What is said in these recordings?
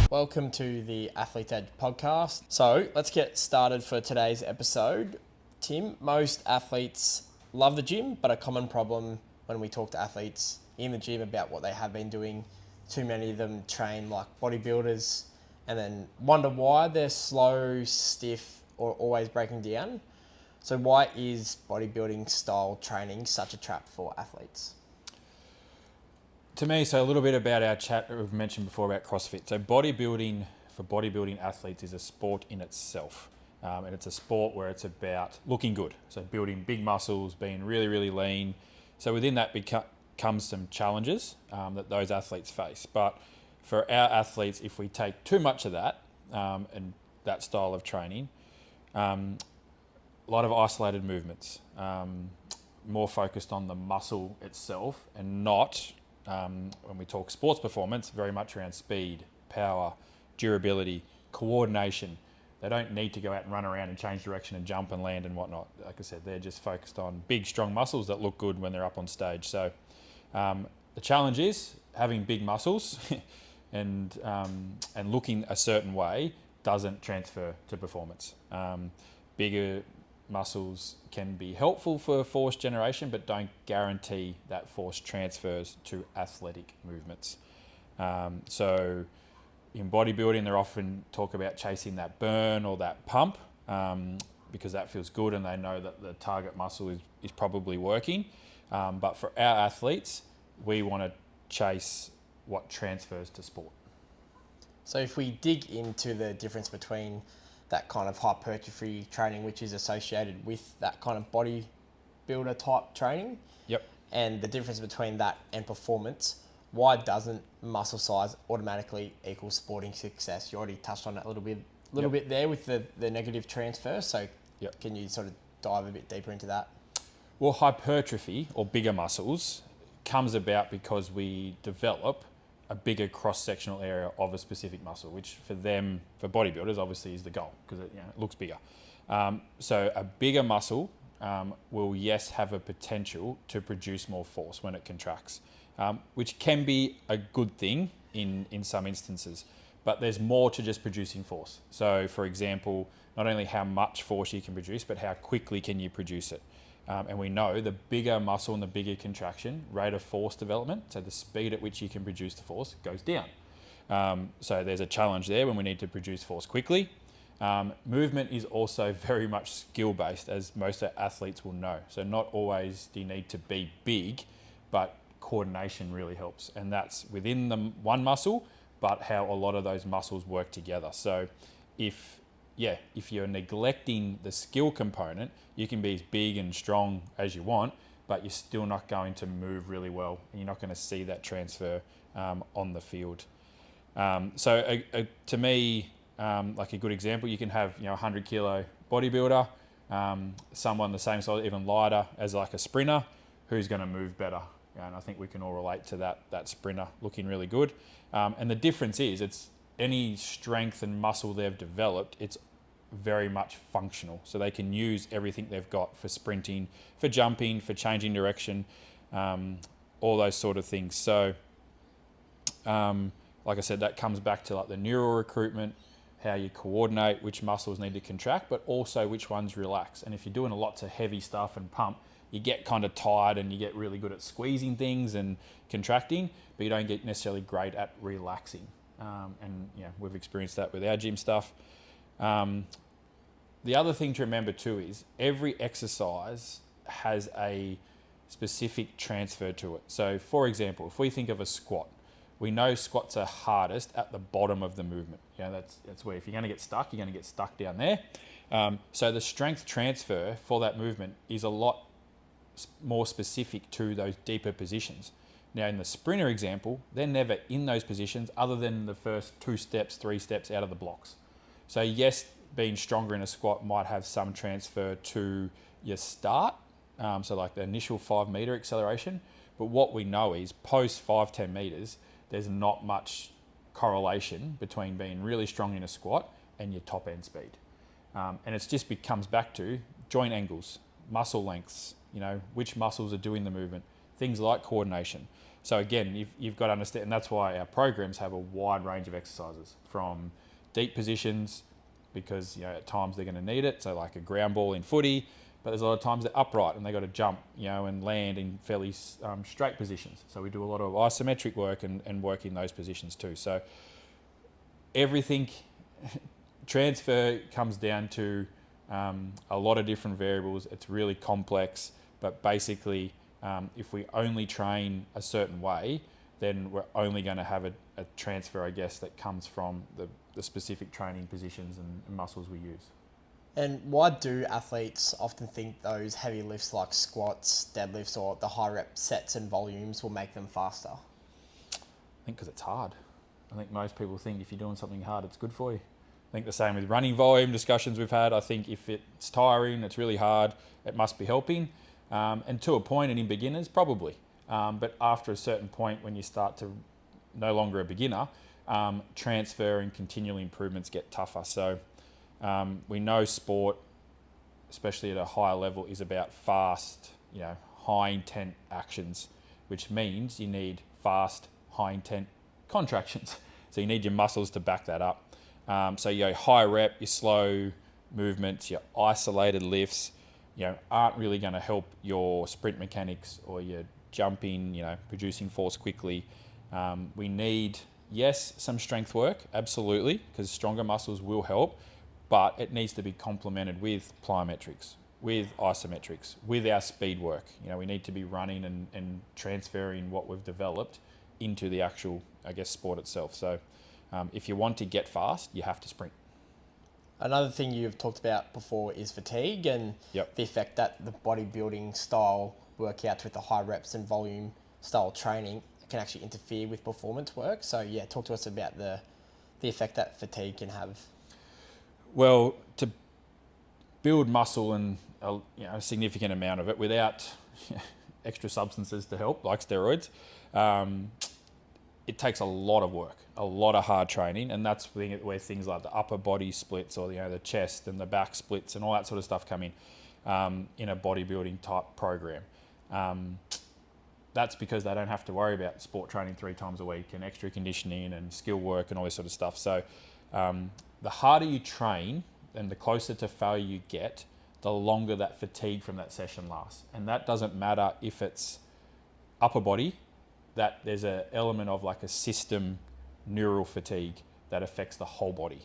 Welcome to the Athlete Edge podcast. So let's get started for today's episode. Tim, most athletes love the gym, but a common problem when we talk to athletes in the gym about what they have been doing, too many of them train like bodybuilders and then wonder why they're slow, stiff, or always breaking down. So why is bodybuilding style training such a trap for athletes? To me, so a little bit about our chat that we've mentioned before about CrossFit. So bodybuilding for bodybuilding athletes is a sport in itself. And it's a sport where it's about looking good. So building big muscles, being really, really lean. So within that comes some challenges that those athletes face. But for our athletes, if we take too much of that and that style of training, a lot of isolated movements, more focused on the muscle itself and not, when we talk sports performance, very much around speed, power, durability, coordination. They don't need to go out and run around and change direction and jump and land and whatnot. Like I said, they're just focused on big, strong muscles that look good when they're up on stage. So the challenge is having big muscles and looking a certain way doesn't transfer to performance. Bigger muscles can be helpful for force generation, but don't guarantee that force transfers to athletic movements. So in bodybuilding, they often talk about chasing that burn or that pump because that feels good and they know that the target muscle is probably working. But for our athletes, we want to chase what transfers to sport. So if we dig into the difference between that kind of hypertrophy training, which is associated with that kind of bodybuilder type training. Yep. And the difference between that and performance, why doesn't muscle size automatically equal sporting success? You already touched on that a little bit there with the negative transfer. So Can you sort of dive a bit deeper into that? Well, hypertrophy or bigger muscles comes about because we develop a bigger cross-sectional area of a specific muscle, which for bodybuilders, obviously is the goal because it looks bigger. So a bigger muscle will, have a potential to produce more force when it contracts, which can be a good thing in some instances, but there's more to just producing force. So for example, not only how much force you can produce, but how quickly can you produce it. And we know the bigger muscle and the bigger contraction, rate of force development, so the speed at which you can produce the force goes down. So there's a challenge there when we need to produce force quickly. Movement is also very much skill-based, as most athletes will know. So not always do you need to be big, but coordination really helps. And that's within the one muscle, but how a lot of those muscles work together. So if you're neglecting the skill component, you can be as big and strong as you want, but you're still not going to move really well, and you're not going to see that transfer on the field. To me, like a good example, you can have 100 kilo bodybuilder, someone the same size, even lighter as like a sprinter, who's going to move better. And I think we can all relate to that sprinter looking really good. And the difference is, it's any strength and muscle they've developed, it's very much functional. So they can use everything they've got for sprinting, for jumping, for changing direction, all those sort of things. So, like I said, that comes back to like the neural recruitment, how you coordinate, which muscles need to contract, but also which ones relax. And if you're doing lots of heavy stuff and pump, you get kind of tired and you get really good at squeezing things and contracting, but you don't get necessarily great at relaxing. We've experienced that with our gym stuff. The other thing to remember too is every exercise has a specific transfer to it. So for example, if we think of a squat, we know squats are hardest at the bottom of the movement. That's where if you're going to get stuck, you're going to get stuck down there. So the strength transfer for that movement is a lot more specific to those deeper positions. Now in the sprinter example, they're never in those positions other than the first 2 steps, 3 steps out of the blocks. So yes, being stronger in a squat might have some transfer to your start, so like the initial 5 meter acceleration, but what we know is post 5-10 meters, there's not much correlation between being really strong in a squat and your top end speed. And it just comes back to joint angles, muscle lengths, which muscles are doing the movement, things like coordination. So again, you've got to understand, and that's why our programs have a wide range of exercises, from deep positions, because at times they're going to need it, so like a ground ball in footy, but there's a lot of times they're upright and they've got to jump, and land in fairly straight positions. So we do a lot of isometric work and work in those positions too. So everything, transfer comes down to a lot of different variables. It's really complex, but basically if we only train a certain way, then we're only going to have a transfer, I guess, that comes from the specific training positions and muscles we use. And why do athletes often think those heavy lifts like squats, deadlifts, or the high rep sets and volumes will make them faster? I think because it's hard. I think most people think if you're doing something hard, it's good for you. I think the same with running volume discussions we've had. I think if it's tiring, it's really hard, it must be helping. And to a point, and in beginners, probably. But after a certain point, when you start to no longer a beginner, transfer and continual improvements get tougher. So we know sport, especially at a higher level, is about fast, high intent actions, which means you need fast, high intent contractions. So you need your muscles to back that up. So your high rep, your slow movements, your isolated lifts, aren't really going to help your sprint mechanics or your jumping, producing force quickly. We need, yes, some strength work, absolutely, because stronger muscles will help, but it needs to be complemented with plyometrics, with isometrics, with our speed work. We need to be running and transferring what we've developed into the actual, sport itself. So if you want to get fast, you have to sprint. Another thing you've talked about before is fatigue and the effect that the bodybuilding style workouts with the high reps and volume style training can actually interfere with performance work. So talk to us about the effect that fatigue can have. Well, to build muscle and a significant amount of it without extra substances to help, like steroids, it takes a lot of work, a lot of hard training, and that's where things like the upper body splits or the chest and the back splits and all that sort of stuff come in a bodybuilding type program. That's because they don't have to worry about sport training 3 times a week and extra conditioning and skill work and all this sort of stuff. So the harder you train and the closer to failure you get, the longer that fatigue from that session lasts. And that doesn't matter if it's upper body, that there's an element of like a system neural fatigue that affects the whole body.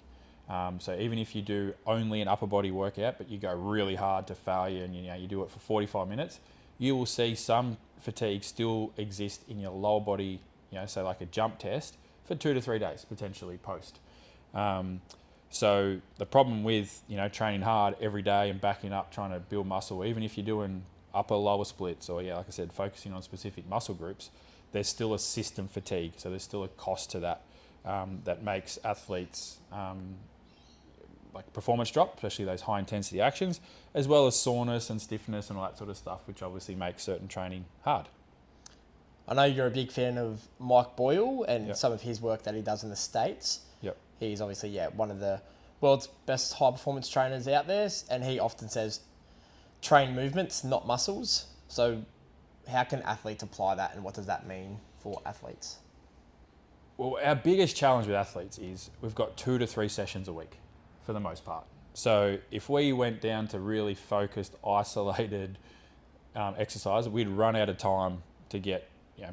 So even if you do only an upper body workout, but you go really hard to failure and you do it for 45 minutes, you will see some fatigue still exist in your lower body, so like a jump test for 2 to 3 days, potentially post. So the problem with, training hard every day and backing up, trying to build muscle, even if you're doing upper, lower splits or, like I said, focusing on specific muscle groups, there's still a system fatigue. So there's still a cost to that that makes athletes like performance drop, especially those high intensity actions, as well as soreness and stiffness and all that sort of stuff, which obviously makes certain training hard. I know you're a big fan of Mike Boyle and some of his work that he does in the States. Yep. He's obviously, one of the world's best high performance trainers out there, and he often says, train movements, not muscles. So how can athletes apply that, and what does that mean for athletes? Well, our biggest challenge with athletes is we've got 2 to 3 sessions a week for the most part. So if we went down to really focused, isolated exercise, we'd run out of time to get,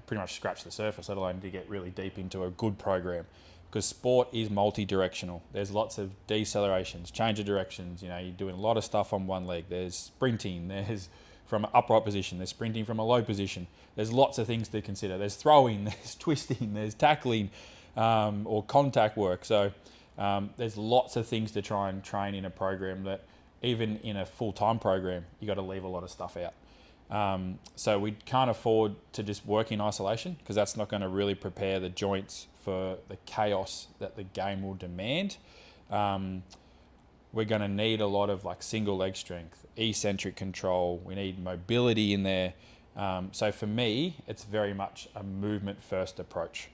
pretty much scratch the surface, let alone to get really deep into a good program. Because sport is multi-directional. There's lots of decelerations, change of directions. You're doing a lot of stuff on one leg. There's sprinting, there's from an upright position, there's sprinting from a low position. There's lots of things to consider. There's throwing, there's twisting, there's tackling, or contact work. So there's lots of things to try and train in a program that even in a full-time program, you got to leave a lot of stuff out. So we can't afford to just work in isolation, because that's not going to really prepare the joints for the chaos that the game will demand. We're going to need a lot of like single leg strength, eccentric control. We need mobility in there. So for me, it's very much a movement first approach.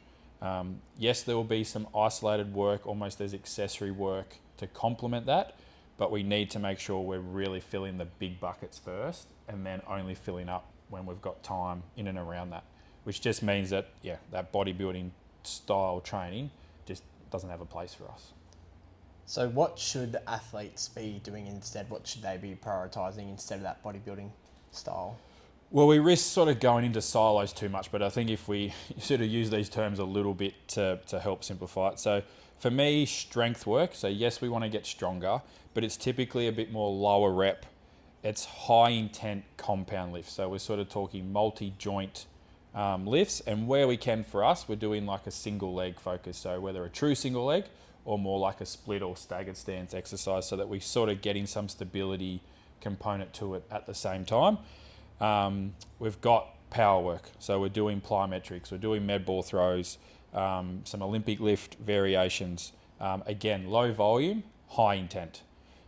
Yes, there will be some isolated work, almost as accessory work to complement that, but we need to make sure we're really filling the big buckets first and then only filling up when we've got time in and around that, which just means that, that bodybuilding style training just doesn't have a place for us. So what should athletes be doing instead? What should they be prioritising instead of that bodybuilding style? Well, we risk sort of going into silos too much, but I think if we sort of use these terms a little bit to help simplify it. So for me, strength work. So yes, we want to get stronger, but it's typically a bit more lower rep. It's high intent compound lifts. So we're sort of talking multi-joint lifts, and where we can for us, we're doing like a single leg focus. So whether a true single leg or more like a split or staggered stance exercise, so that we sort of getting some stability component to it at the same time. We've got power work, so we're doing plyometrics, we're doing med ball throws, some Olympic lift variations. Again, low volume, high intent.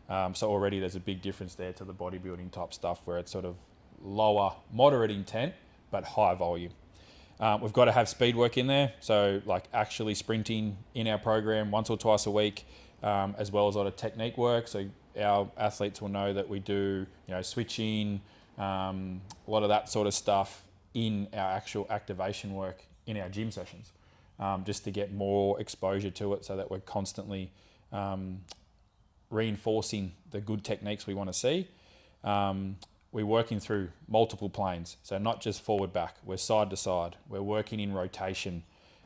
So already there's a big difference there to the bodybuilding type stuff where it's sort of lower, moderate intent, but high volume. We've got to have speed work in there, so like actually sprinting in our program once or twice a week, as well as a lot of technique work. So our athletes will know that we do, switching, a lot of that sort of stuff in our actual activation work in our gym sessions, just to get more exposure to it, so that we're constantly reinforcing the good techniques we want to see. We're working through multiple planes, so not just forward back, we're side to side, we're working in rotation.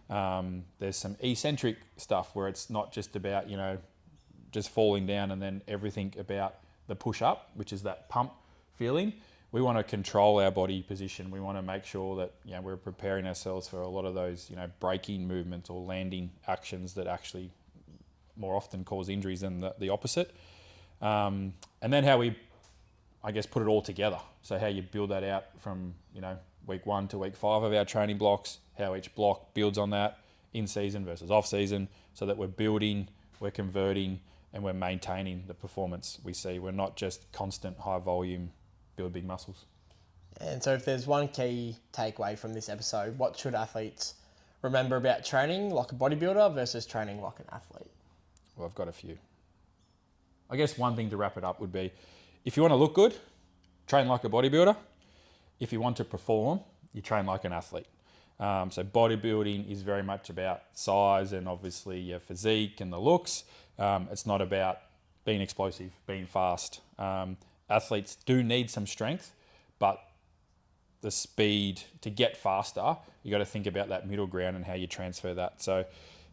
There's some eccentric stuff where it's not just about just falling down and then everything about the push up, which is that pump feeling. We want to control our body position. We want to make sure that we're preparing ourselves for a lot of those braking movements or landing actions that actually more often cause injuries than the opposite. And then how we, put it all together. So how you build that out from week 1 to week 5 of our training blocks, how each block builds on that in season versus off season, so that we're building, we're converting, and we're maintaining the performance we see. We're not just constant high volume, build big muscles. And so if there's one key takeaway from this episode, what should athletes remember about training like a bodybuilder versus training like an athlete? Well, I've got a few. I guess one thing to wrap it up would be, if you want to look good, train like a bodybuilder. If you want to perform, you train like an athlete. So bodybuilding is very much about size and obviously your physique and the looks. It's not about being explosive, being fast. Athletes do need some strength, but the speed to get faster, you got to think about that middle ground and how you transfer that. So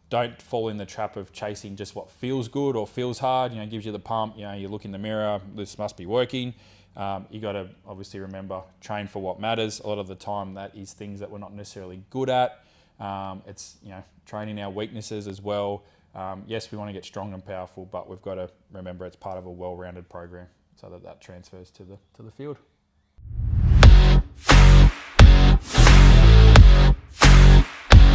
don't fall in the trap of chasing just what feels good or feels hard, gives you the pump, you look in the mirror, this must be working. You got to obviously remember, train for what matters. A lot of the time that is things that we're not necessarily good at. It's, training our weaknesses as well. Yes, we want to get strong and powerful, but we've got to remember it's part of a well-rounded program, so that transfers to the field.